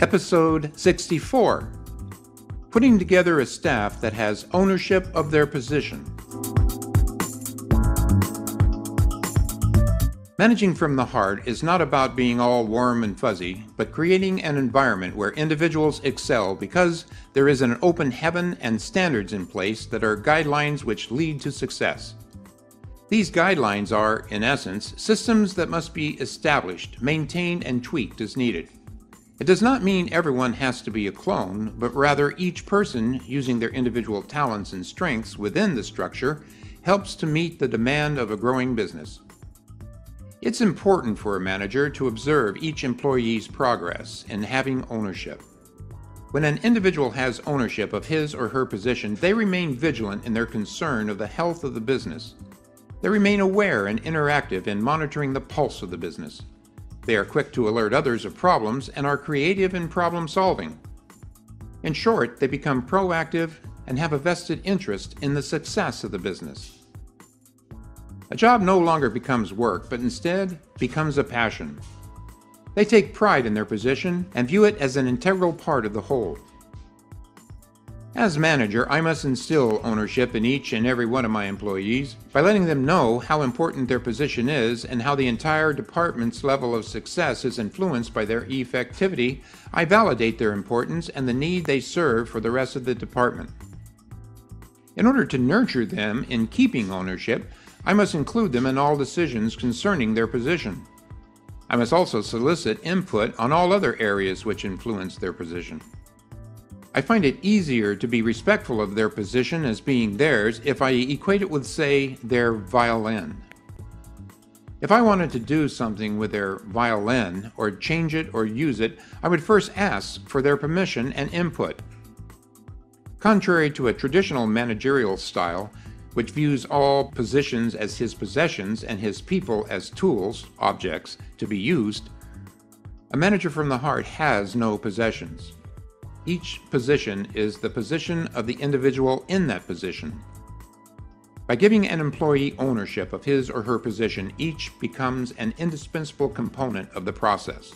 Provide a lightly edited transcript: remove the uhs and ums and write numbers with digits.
Episode 64: Putting Together a Staff that has ownership of their position. Managing from the heart is not about being all warm and fuzzy, but creating an environment where individuals excel because there is an open heaven and standards in place that are guidelines which lead to success. These guidelines are, in essence, systems that must be established, maintained, and tweaked as needed. It does not mean everyone has to be a clone, but rather each person, using their individual talents and strengths within the structure, helps to meet the demand of a growing business. It's important for a manager to observe each employee's progress in having ownership. When an individual has ownership of his or her position, they remain vigilant in their concern of the health of the business. They remain aware and interactive in monitoring the pulse of the business. They are quick to alert others of problems and are creative in problem solving. In short, they become proactive and have a vested interest in the success of the business. A job no longer becomes work, but instead becomes a passion. They take pride in their position and view it as an integral part of the whole. As manager, I must instill ownership in each and every one of my employees by letting them know how important their position is and how the entire department's level of success is influenced by their effectivity. I validate their importance and the need they serve for the rest of the department. In order to nurture them in keeping ownership, I must include them in all decisions concerning their position. I must also solicit input on all other areas which influence their position. I find it easier to be respectful of their position as being theirs if I equate it with, say, their violin. If I wanted to do something with their violin, or change it or use it, I would first ask for their permission and input. Contrary to a traditional managerial style, which views all positions as his possessions and his people as tools, objects, to be used, a manager from the heart has no possessions. Each position is the position of the individual in that position. By giving an employee ownership of his or her position, each becomes an indispensable component of the process.